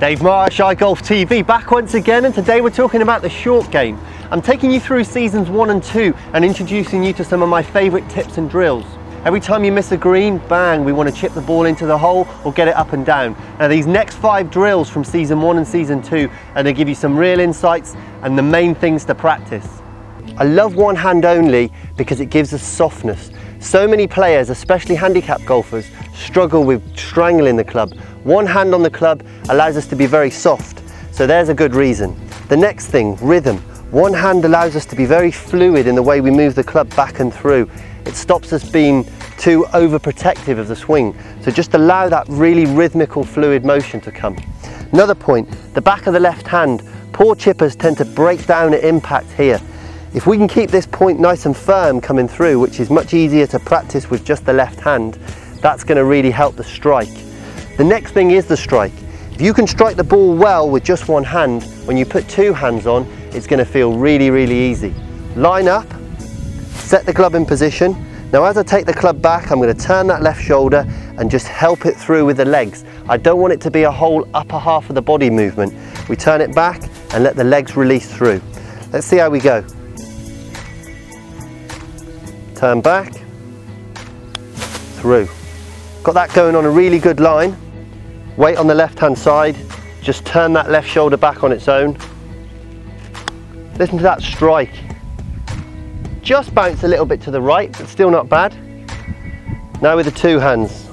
Dave Marsh, iGolf TV, back once again, and today we're talking about the short game. I'm taking you through seasons 1 and 2 and introducing you to some of my favourite tips and drills. Every time you miss a green, bang, we want to chip the ball into the hole or get it up and down. Now these next 5 drills from season 1 and season 2 are going to give you some real insights and the main things to practice. I love one hand only because it gives us softness. So many players, especially handicap golfers, struggle with strangling the club. One hand on the club allows us to be very soft, so there's a good reason. The next thing, rhythm. One hand allows us to be very fluid in the way we move the club back and through. It stops us being too overprotective of the swing, so just allow that really rhythmical, fluid motion to come. Another point, the back of the left hand. Poor chippers tend to break down at impact here. If we can keep this point nice and firm coming through, which is much easier to practice with just the left hand, that's going to really help the strike. The next thing is the strike. If you can strike the ball well with just one hand, when you put 2 hands on, it's going to feel really, really easy. Line up, set the club in position. Now as I take the club back, I'm going to turn that left shoulder and just help it through with the legs. I don't want it to be a whole upper half of the body movement. We turn it back and let the legs release through. Let's see how we go. Turn back, through. Got that going on a really good line. Weight on the left hand side, just turn that left shoulder back on its own. Listen to that strike. Just bounce a little bit to the right, but still not bad. Now with the 2 hands.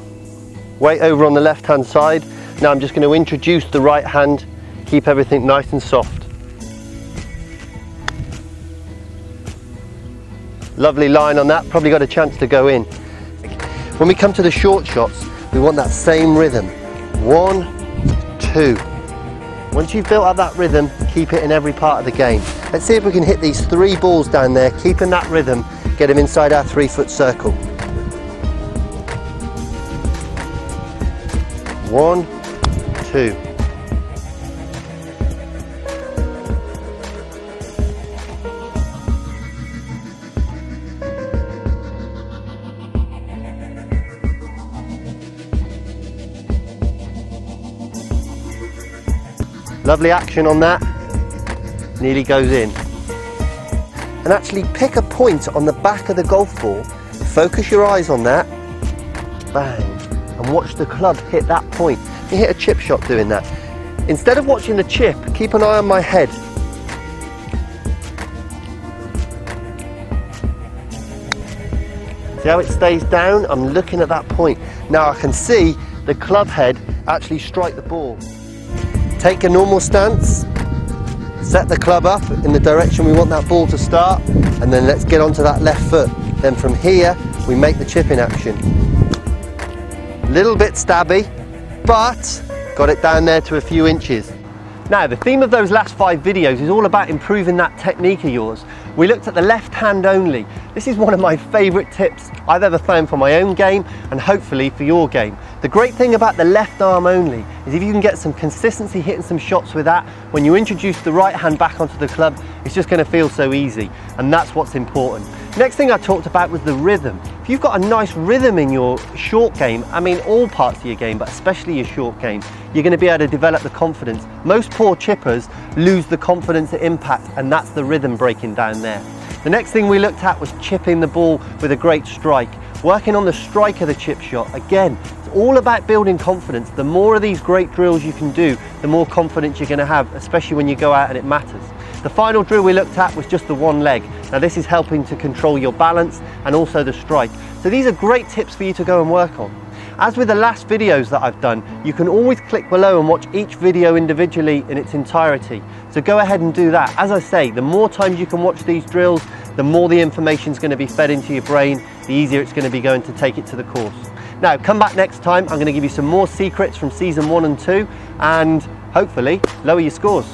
Weight over on the left hand side. Now I'm just going to introduce the right hand, keep everything nice and soft. Lovely line on that, probably got a chance to go in. When we come to the short shots, we want that same rhythm. 1, 2. Once you've built up that rhythm, keep it in every part of the game. Let's see if we can hit these 3 balls down there, keeping that rhythm, get them inside our 3-foot circle. 1, 2. Lovely action on that, nearly goes in. And actually pick a point on the back of the golf ball, focus your eyes on that, bang, and watch the club hit that point. You hit a chip shot doing that. Instead of watching the chip, keep an eye on my head. See how it stays down? I'm looking at that point. Now I can see the club head actually strike the ball. Take a normal stance, set the club up in the direction we want that ball to start, and then let's get onto that left foot. Then from here, we make the chipping action. Little bit stabby, but got it down there to a few inches. Now, the theme of those last 5 videos is all about improving that technique of yours. We looked at the left hand only. This is one of my favourite tips I've ever found for my own game and hopefully for your game. The great thing about the left arm only is if you can get some consistency hitting some shots with that, when you introduce the right hand back onto the club, it's just going to feel so easy, and that's what's important. Next thing I talked about was the rhythm. If you've got a nice rhythm in your short game, I mean all parts of your game, but especially your short game, you're going to be able to develop the confidence. Most poor chippers lose the confidence at impact, and that's the rhythm breaking down there. The next thing we looked at was chipping the ball with a great strike. Working on the strike of the chip shot. Again, it's all about building confidence. The more of these great drills you can do, the more confidence you're going to have, especially when you go out and it matters. The final drill we looked at was just the one leg. Now this is helping to control your balance and also the strike. So these are great tips for you to go and work on. As with the last videos that I've done, you can always click below and watch each video individually in its entirety. So go ahead and do that. As I say, the more times you can watch these drills, the more the information is going to be fed into your brain, the easier it's going to be going to take it to the course. Now, come back next time. I'm going to give you some more secrets from season 1 and 2 and hopefully lower your scores.